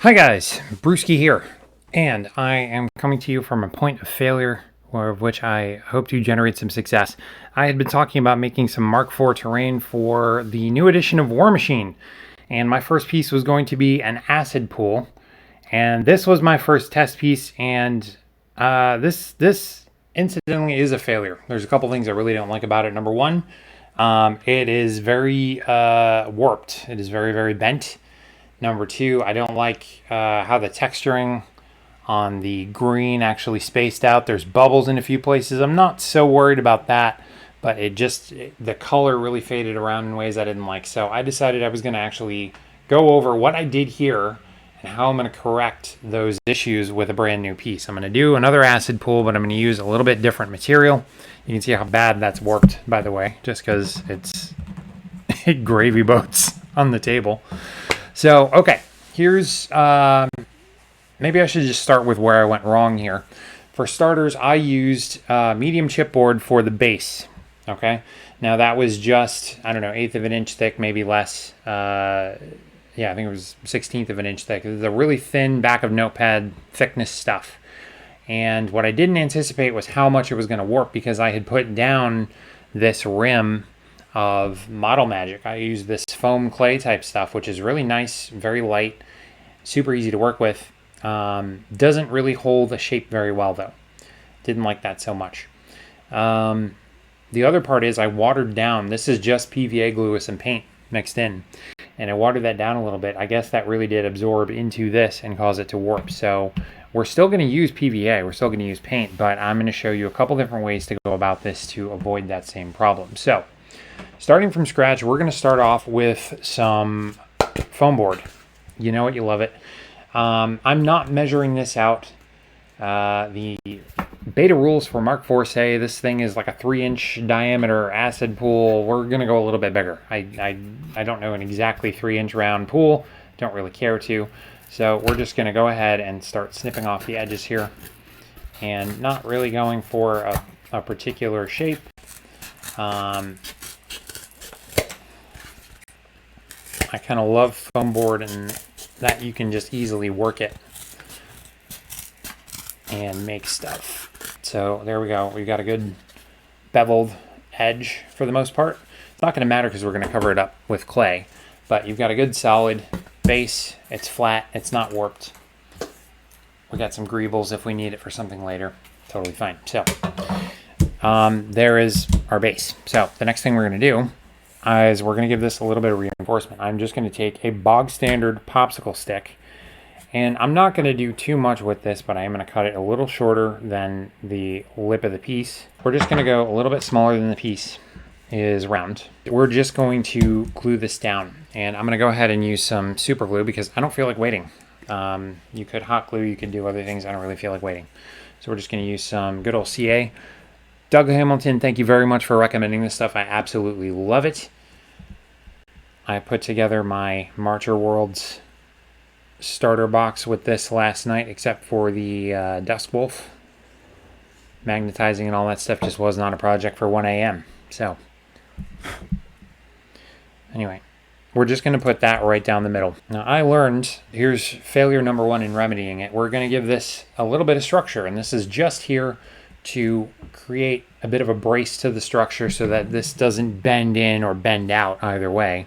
Hi guys, Brewski here, and I am coming to you from a point of failure, of which I hope to generate some success. I had been talking about making some Mark IV terrain for the new edition of Warmachine, and my first piece was going to be an acid pool, and this was my first test piece, and this incidentally is a failure. There's a couple things I really don't like about it. Number one, it is very warped. It is very, very bent. Number two, I don't like how the texturing on the green actually spaced out. There's bubbles in a few places. I'm not so worried about that, but the color really faded around in ways I didn't like. So I decided I was going to actually go over what I did here and how I'm going to correct those issues with a brand new piece. I'm going to do another acid pool, but I'm going to use a little bit different material. You can see how bad that's warped, by the way, just because it gravy boats on the table. So, okay, here's, maybe I should just start with where I went wrong here. For starters, I used medium chipboard for the base, okay? Now that was just, I don't know, 1/8 of an inch thick, maybe less. Yeah, I think it was 1/16 of an inch thick. It was a really thin back of notepad thickness stuff. And what I didn't anticipate was how much it was going to warp because I had put down this rim of Model Magic. I use this foam clay type stuff, which is really nice, very light, super easy to work with. Doesn't really hold the shape very well though. Didn't like that so much. The other part is I watered down. This is just PVA glue with some paint mixed in. And I watered that down a little bit. I guess that really did absorb into this and cause it to warp. So we're still going to use PVA. We're still going to use paint, but I'm going to show you a couple different ways to go about this to avoid that same problem. So starting from scratch, we're going to start off with some foam board. You know it, you love it. I'm not measuring this out. The beta rules for Mark IV say this thing is like a 3-inch diameter acid pool. We're going to go a little bit bigger. I don't know an exactly 3-inch round pool. Don't really care to. So we're just going to go ahead and start snipping off the edges here. And not really going for a particular shape. I kind of love foam board and that you can just easily work it and make stuff. So there we go. We've got a good beveled edge for the most part. It's not going to matter because we're going to cover it up with clay, but you've got a good solid base. It's flat. It's not warped. We got some greebles if we need it for something later. Totally fine. So there is our base. So the next thing we're going to do is we're going to give this a little bit of reinforcement. I'm just going to take a bog standard popsicle stick, and I'm not going to do too much with this, but I am going to cut it a little shorter than the lip of the piece. We're just going to go a little bit smaller than the piece is round. We're just going to glue this down, and I'm going to go ahead and use some super glue because I don't feel like waiting. You could hot glue, you could do other things. I don't really feel like waiting. So we're just going to use some good old CA. Doug Hamilton, thank you very much for recommending this stuff. I absolutely love it. I put together my Marcher Worlds starter box with this last night, except for the Dust Wolf. Magnetizing and all that stuff just was not a project for 1 a.m. So, anyway, we're just going to put that right down the middle. Now, I learned, here's failure number 1 in remedying it. We're going to give this a little bit of structure, and this is just here to create a bit of a brace to the structure so that this doesn't bend in or bend out either way.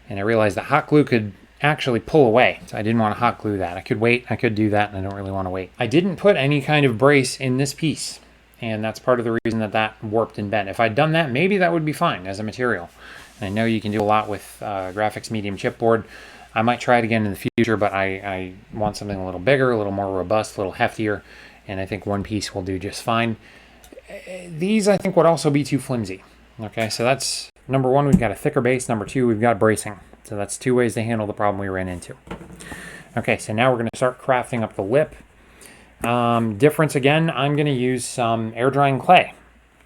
And I realized that hot glue could actually pull away, so I didn't want to hot glue that. I could wait, I could do that, and I don't really want to wait. I didn't put any kind of brace in this piece, and that's part of the reason that warped and bent. If I'd done that, maybe that would be fine as a material. And I know you can do a lot with graphics medium chipboard. I might try it again in the future, but I want something a little bigger, a little more robust, a little heftier, and I think one piece will do just fine. These, I think, would also be too flimsy. Okay, so that's number 1, we've got a thicker base. Number 2, we've got bracing. So that's 2 ways to handle the problem we ran into. Okay, so now we're going to start crafting up the lip. Difference again, I'm going to use some air drying clay.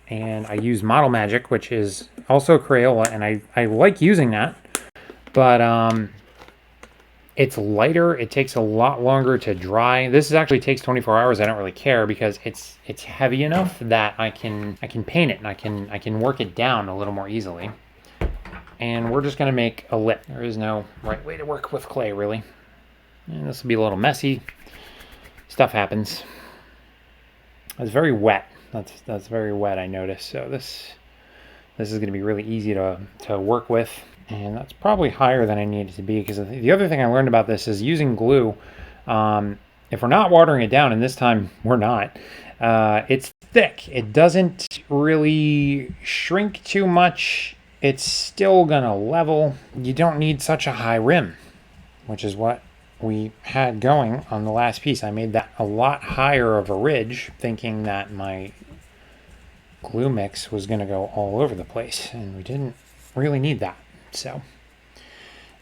And I use Model Magic, which is also Crayola, and I like using that. But it's lighter. It takes a lot longer to dry. This actually takes 24 hours. I don't really care because it's heavy enough that I can paint it and I can work it down a little more easily. And we're just going to make a lip. There is no right way to work with clay, really. And this will be a little messy. Stuff happens. It's very wet. That's very wet, I noticed. So this is going to be really easy to work with. And that's probably higher than I need it to be, because the other thing I learned about this is using glue. If we're not watering it down, and this time we're not, it's thick. It doesn't really shrink too much. It's still gonna level. You don't need such a high rim, which is what we had going on the last piece. I made that a lot higher of a ridge, thinking that my glue mix was gonna go all over the place, and we didn't really need that. So,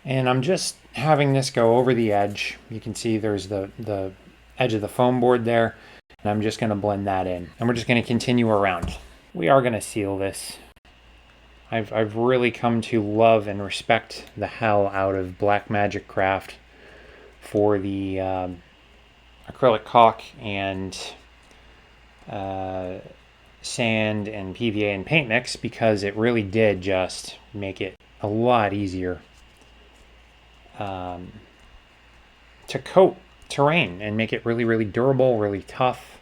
and I'm just having this go over the edge. You can see there's the edge of the foam board there, and I'm just going to blend that in, and we're just going to continue around. We are going to seal this. I've really come to love and respect the hell out of Black Magic Craft for the acrylic caulk and sand and PVA and paint mix, because it really did just make it a lot easier to coat terrain and make it really, really durable, really tough,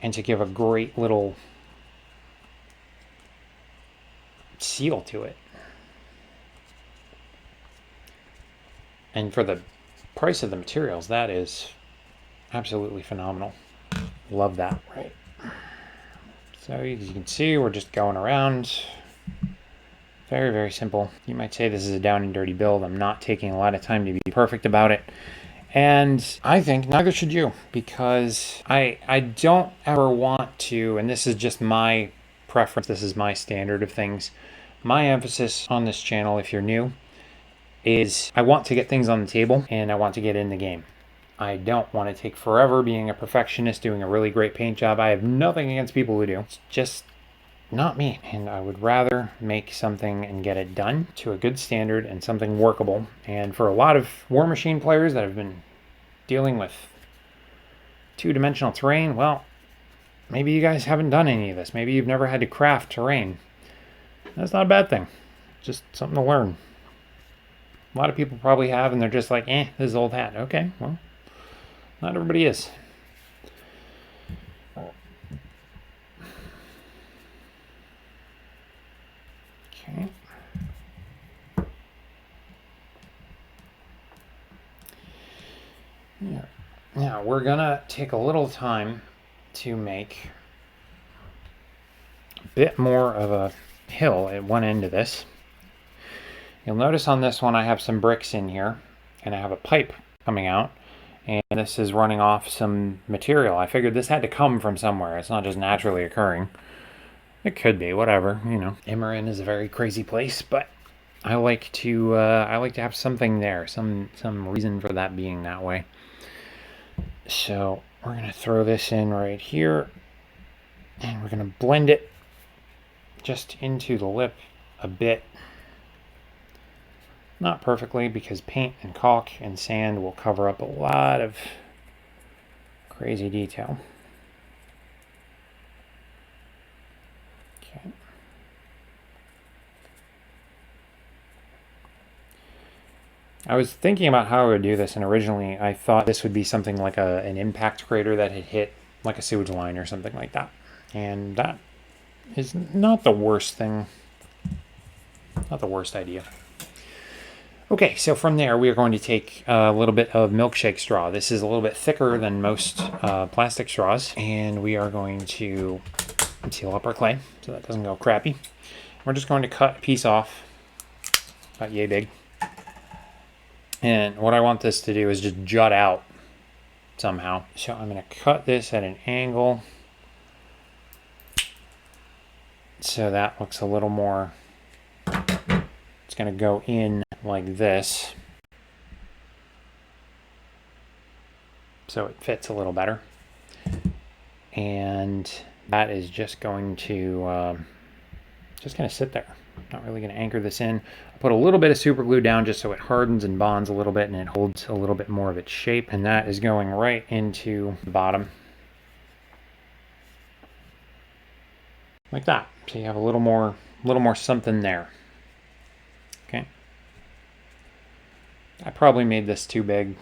and to give a great little seal to it. And for the price of the materials, that is absolutely phenomenal. Love that. Right. So as you can see, we're just going around. Very, very simple. You might say this is a down and dirty build. I'm not taking a lot of time to be perfect about it. And I think neither should you, because I don't ever want to, and this is just my preference, this is my standard of things. My emphasis on this channel, if you're new, is I want to get things on the table and I want to get in the game. I don't want to take forever being a perfectionist, doing a really great paint job. I have nothing against people who do. It's just not me. And I would rather make something and get it done to a good standard and something workable. And for a lot of Warmachine players that have been dealing with two-dimensional terrain, well, maybe you guys haven't done any of this. Maybe you've never had to craft terrain. That's not a bad thing. Just something to learn. A lot of people probably have, and they're just like, this is old hat. Okay, well, not everybody is. Okay. Yeah. Now we're gonna take a little time to make a bit more of a hill at one end of this. You'll notice on this one I have some bricks in here, and I have a pipe coming out, and this is running off some material. I figured this had to come from somewhere. It's not just naturally occurring. It could be, whatever, you know. Imran is a very crazy place, but I like to have something there, some reason for that being that way. So we're gonna throw this in right here, and we're gonna blend it just into the lip a bit. Not perfectly, because paint and caulk and sand will cover up a lot of crazy detail. Okay. I was thinking about how I would do this, and originally I thought this would be something like an impact crater that had hit like a sewage line or something like that. And that is not the worst thing, not the worst idea. Okay, so from there we are going to take a little bit of milkshake straw. This is a little bit thicker than most plastic straws, and we are going to seal up our clay so that doesn't go crappy. We're just going to cut a piece off, about yay big. And what I want this to do is just jut out somehow. So I'm going to cut this at an angle so that looks a little more, it's going to go in like this, so it fits a little better. And that is just going to sit there. Not really going to anchor this in. I put a little bit of super glue down just so it hardens and bonds a little bit and it holds a little bit more of its shape, and that is going right into the bottom like that. So you have a little more something there. Okay. I probably made this too big,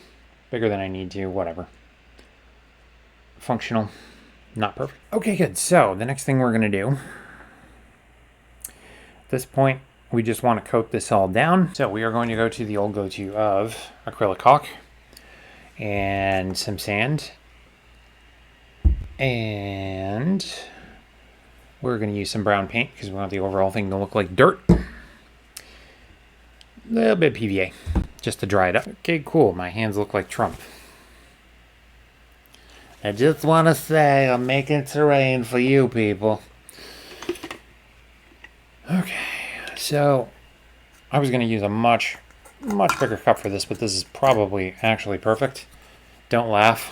bigger than I need to, whatever. Functional, not perfect. Okay, good. So the next thing we're gonna do, at this point, we just want to coat this all down. So we are going to go to the old go-to of acrylic caulk and some sand. And we're going to use some brown paint because we want the overall thing to look like dirt. A little bit of PVA just to dry it up. Okay, cool. My hands look like Trump. I just want to say I'm making terrain for you people. Okay, so I was going to use a much bigger cup for this, but this is probably actually perfect. Don't laugh.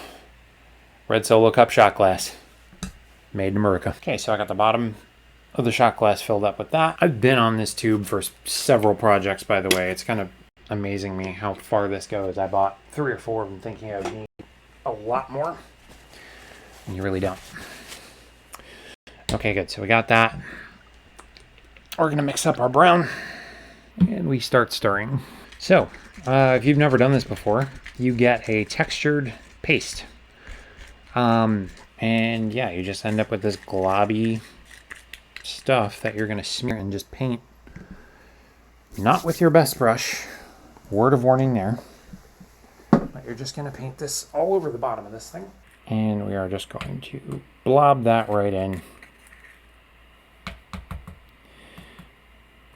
Red Solo Cup shot glass. Made in America. Okay, so I got the bottom of the shot glass filled up with that. I've been on this tube for several projects, by the way. It's kind of amazing me how far this goes. I bought 3 or 4 of them thinking I would need a lot more. And you really don't. Okay, good. So we got that. We're going to mix up our brown. And we start stirring. So, if you've never done this before, you get a textured paste. And yeah, you just end up with this globby stuff that you're going to smear and just paint. Not with your best brush. Word of warning there. But you're just going to paint this all over the bottom of this thing. And we are just going to blob that right in.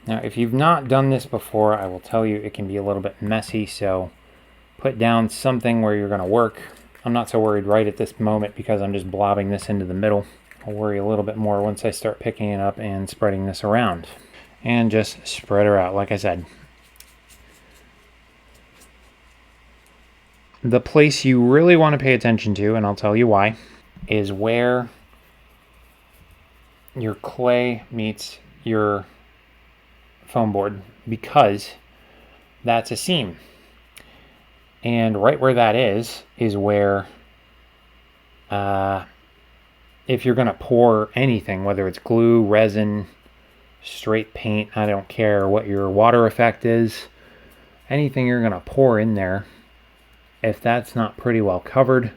Now, if you've not done this before, I will tell you it can be a little bit messy, so put down something where you're going to work. I'm not so worried right at this moment because I'm just blobbing this into the middle. I'll worry a little bit more once I start picking it up and spreading this around. And just spread her out, like I said. The place you really want to pay attention to, and I'll tell you why, is where your clay meets your foam board, because that's a seam. And right where that is where, if you're going to pour anything, whether it's glue, resin, straight paint, I don't care what your water effect is, anything you're going to pour in there, if that's not pretty well covered,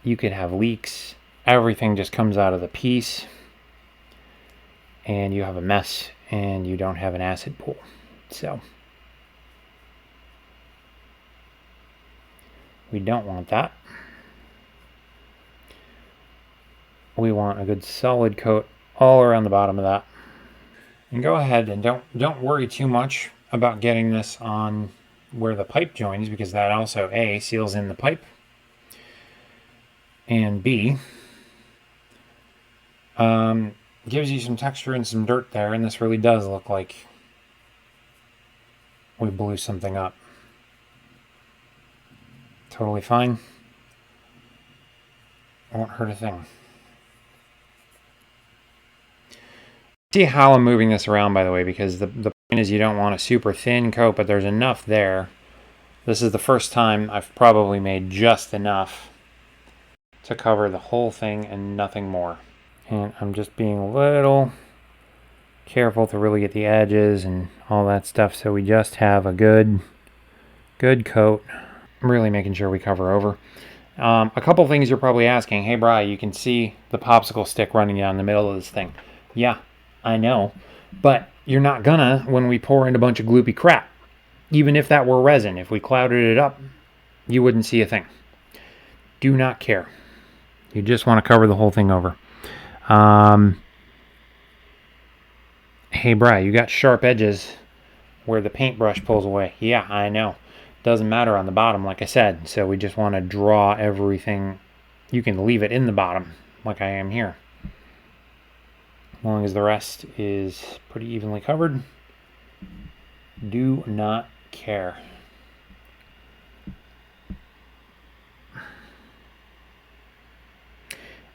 you could have leaks. Everything just comes out of the piece, and you have a mess, and you don't have an acid pool. So we don't want that. We want a good solid coat all around the bottom of that. And go ahead and don't worry too much about getting this on where the pipe joins, because that also A, seals in the pipe, and B, gives you some texture and some dirt there, and this really does look like we blew something up. Totally fine. Won't hurt a thing. See how I'm moving this around, by the way, because the point is you don't want a super thin coat, but there's enough there. This is the first time I've probably made just enough to cover the whole thing and nothing more. And I'm just being a little careful to really get the edges and all that stuff, so we just have a good coat. I'm really making sure we cover over. A couple things you're probably asking. Hey, Bri, you can see the popsicle stick running down the middle of this thing. Yeah, I know. But you're not gonna when we pour in a bunch of gloopy crap. Even if that were resin, if we clouded it up, you wouldn't see a thing. Do not care. You just want to cover the whole thing over. Hey, Bri, you got sharp edges where the paintbrush pulls away. Yeah, I know. Doesn't matter on the bottom, like I said. So we just want to draw everything. You can leave it in the bottom, like I am here. As long as the rest is pretty evenly covered. Do not care.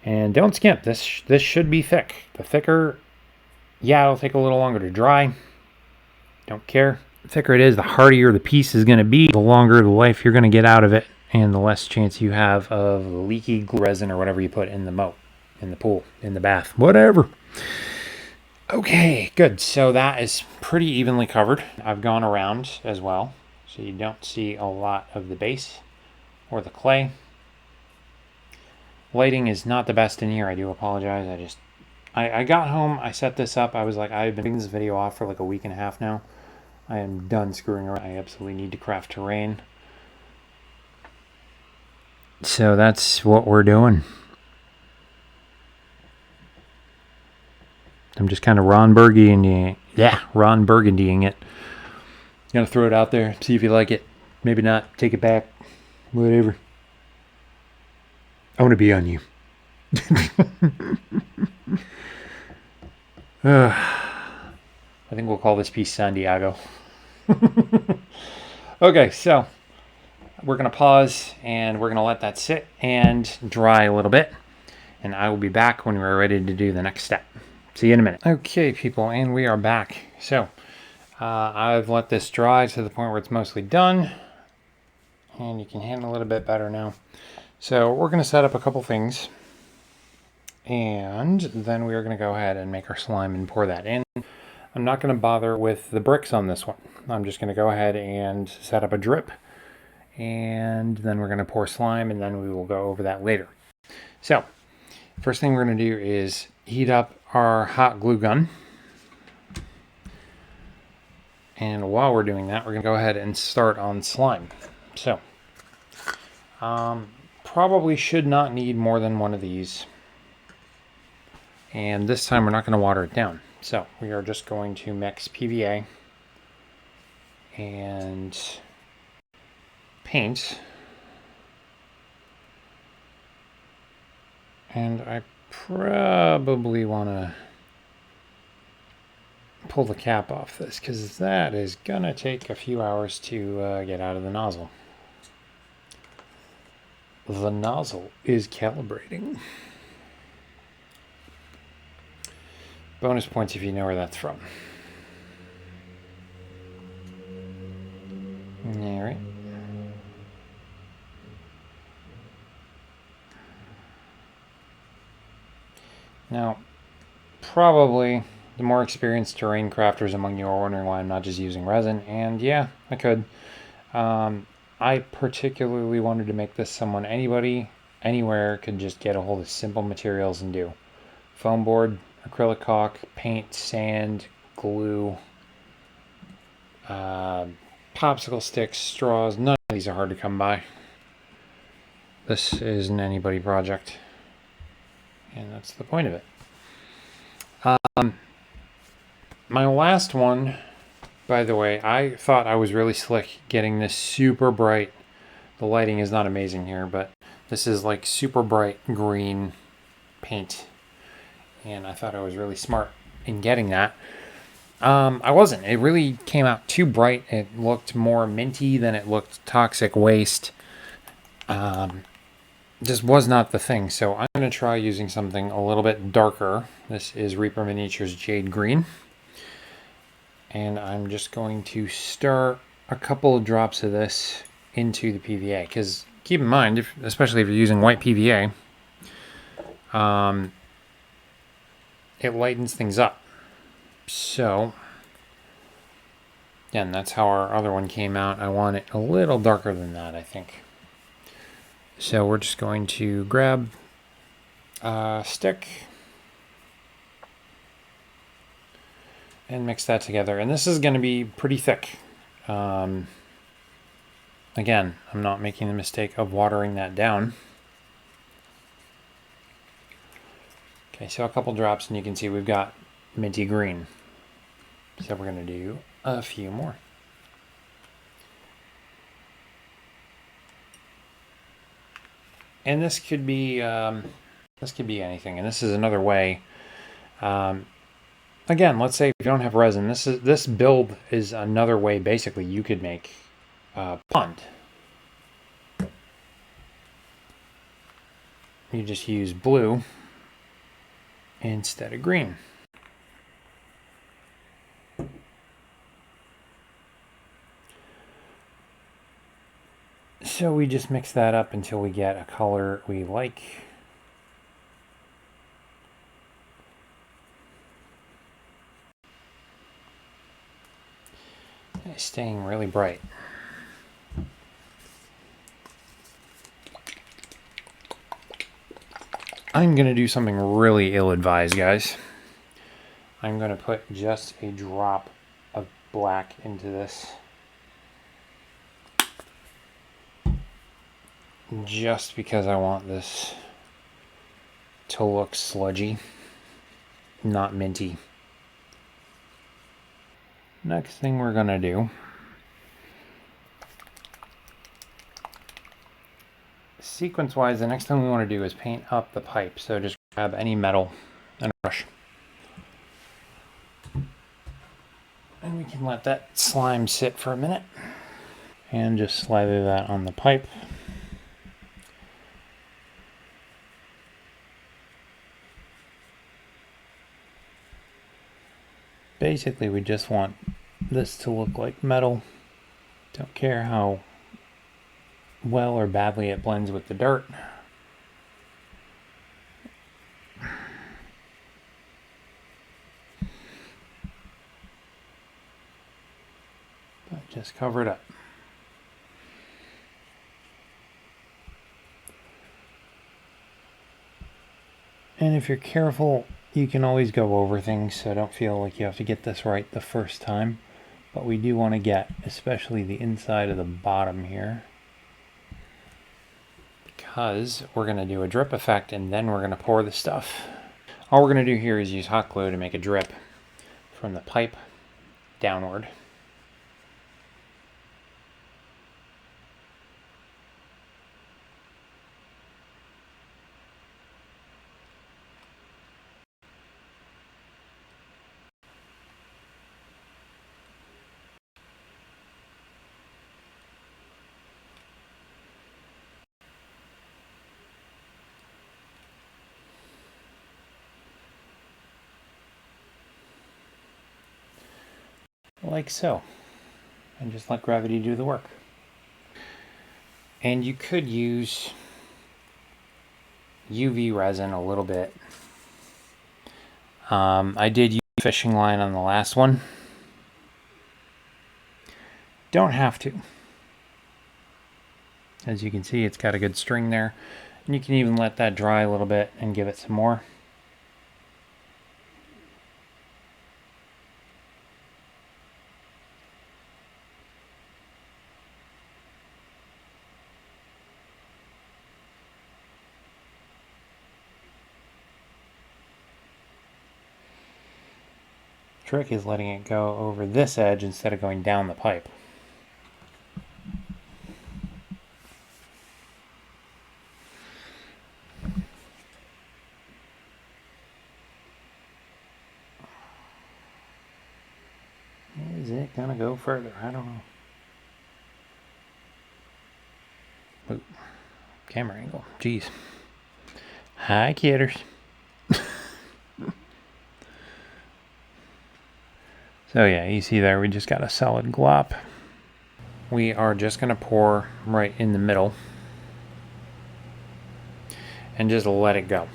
And don't skimp. This should be thick. The thicker, yeah, it'll take a little longer to dry. Don't care. The thicker it is, the hardier the piece is going to be, the longer the life you're going to get out of it, and the less chance you have of leaky glue, resin, or whatever you put in the moat, in the pool, in the bath, whatever. Okay, good. So that is pretty evenly covered. I've gone around as well, so you don't see a lot of the base or the clay. Lighting is not the best in here. I do apologize. I got home, I set this up. I was like, I've been putting this video off for like a week and a half now. I am done screwing around. I absolutely need to craft terrain. So that's what we're doing. I'm just kind of Ron Burgundying it. Gonna throw it out there, see if you like it. Maybe not, take it back, whatever. I want to be on you. I think we'll call this piece San Diego. Okay, so we're going to pause and we're going to let that sit and dry a little bit. And I will be back when we're ready to do the next step. See you in a minute. Okay, people, and we are back. So I've let this dry to the point where it's mostly done. And you can handle it a bit better now. So we're going to set up a couple things. And then we are going to go ahead and make our slime and pour that in. I'm not going to bother with the bricks on this one. I'm just going to go ahead and set up a drip. And then we're going to pour slime, and then we will go over that later. So first thing we're going to do is heat up our hot glue gun. And while we're doing that, we're going to go ahead and start on slime. So probably should not need more than one of these. And this time we're not going to water it down. So we are just going to mix PVA and paint. And I probably want to pull the cap off this because that is going to take a few hours to get out of the nozzle. The nozzle is calibrating. Bonus points if you know where that's from. All right. Now, probably the more experienced terrain crafters among you are wondering why I'm not just using resin, and yeah, I could. I particularly wanted to make this anybody, anywhere could just get a hold of simple materials and do. Foamboard, acrylic caulk, paint, sand, glue, popsicle sticks, straws. None of these are hard to come by. This is an anybody project, and that's the point of it. My last one, by the way, I thought I was really slick getting this super bright. The lighting is not amazing here, but this is like super bright green paint. And I thought I was really smart in getting that. I wasn't. It really came out too bright. It looked more minty than it looked toxic waste. Just was not the thing. So I'm going to try using something a little bit darker. This is Reaper Miniatures Jade Green. And I'm just going to stir a couple of drops of this into the PVA. Because keep in mind, especially if you're using white PVA, it lightens things up. So, again, that's how our other one came out. I want it a little darker than that, I think. So we're just going to grab a stick and mix that together. And this is going to be pretty thick. Again, I'm not making the mistake of watering that down. Okay, so a couple drops and you can see we've got minty green. So we're going to do a few more. And this could be anything. And this is another way. Again, let's say if you don't have resin, this build is another way. Basically, you could make a pond. You just use blue instead of green. So we just mix that up until we get a color we like. It's staying really bright. I'm going to do something really ill-advised, guys. I'm going to put just a drop of black into this. Just because I want this to look sludgy, not minty. Next thing we're going to do, sequence-wise, the next thing we want to do is paint up the pipe. So just grab any metal and a brush. And we can let that slime sit for a minute. And just slather that on the pipe. Basically, we just want this to look like metal. Don't care how well or badly it blends with the dirt. But just cover it up. And if you're careful, you can always go over things, so don't feel like you have to get this right the first time. But we do want to get, especially the inside of the bottom here, because we're going to do a drip effect and then we're going to pour the stuff. All we're going to do here is use hot glue to make a drip from the pipe downward. Like so, and just let gravity do the work. And you could use UV resin a little bit. I did use fishing line on the last one. Don't have to. As you can see, it's got a good string there. And you can even let that dry a little bit and give it some more. Trick is letting it go over this edge instead of going down the pipe. Is it gonna go further? I don't know. Ooh, camera angle. Jeez. Hi, kidders. So yeah, you see there, we just got a solid glop. We are just going to pour right in the middle and just let it go.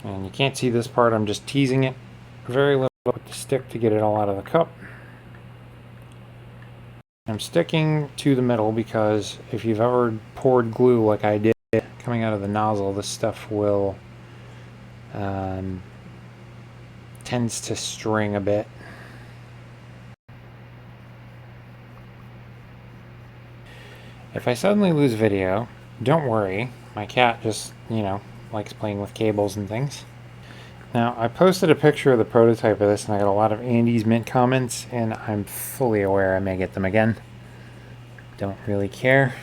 And you can't see this part, I'm just teasing it very little with the stick to get it all out of the cup. I'm sticking to the middle because if you've ever poured glue like I did coming out of the nozzle, this stuff will tends to string a bit. If I suddenly lose video, don't worry. My cat just, likes playing with cables and things. Now, I posted a picture of the prototype of this and I got a lot of Andy's Mint comments, and I'm fully aware I may get them again. Don't really care.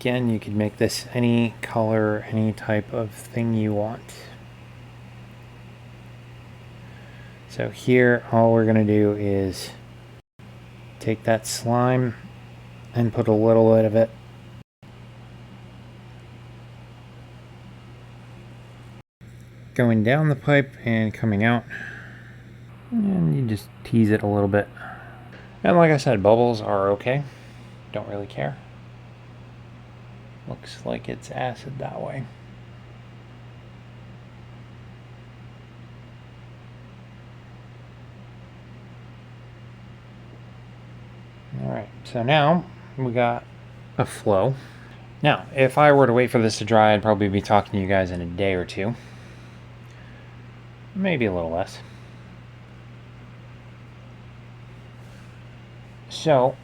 Again, you could make this any color, any type of thing you want. So here, all we're going to do is take that slime and put a little bit of it going down the pipe and coming out. And you just tease it a little bit. And like I said, bubbles are okay. Don't really care. Looks like it's acid that way. So now we got a flow. Now, if I were to wait for this to dry, I'd probably be talking to you guys in a day or two. Maybe a little less. So,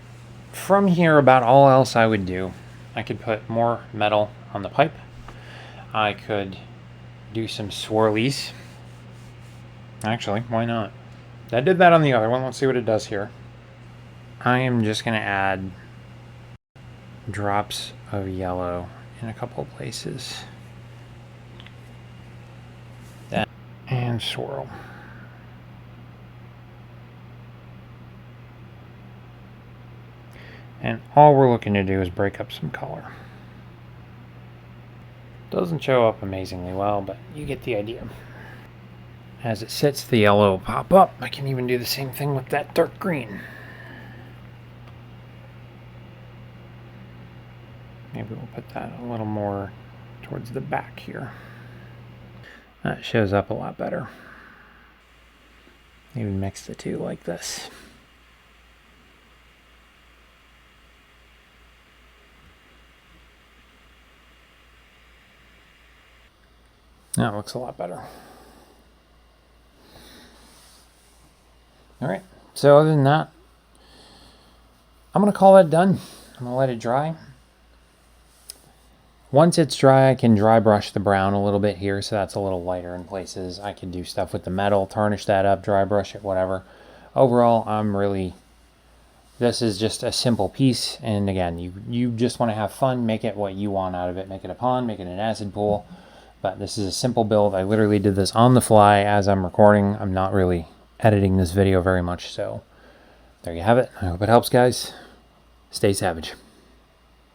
from here, about all else I would do, I could put more metal on the pipe. I could do some swirlies. Actually, why not? I did that on the other one. Let's see what it does here. I am just going to add drops of yellow in a couple of places. And swirl. And all we're looking to do is break up some color. Doesn't show up amazingly well, but you get the idea. As it sits, the yellow will pop up. I can even do the same thing with that dark green. Maybe we'll put that a little more towards the back here. That shows up a lot better. Maybe mix the two like this. That looks a lot better. All right, so other than that, I'm gonna call that done. I'm gonna let it dry. Once it's dry, I can dry brush the brown a little bit here, so that's a little lighter in places. I can do stuff with the metal, tarnish that up, dry brush it, whatever. Overall, this is just a simple piece, and again, you just want to have fun, make it what you want out of it. Make it a pond, make it an acid pool, but this is a simple build. I literally did this on the fly as I'm recording. I'm not really editing this video very much, so there you have it. I hope it helps, guys. Stay savage.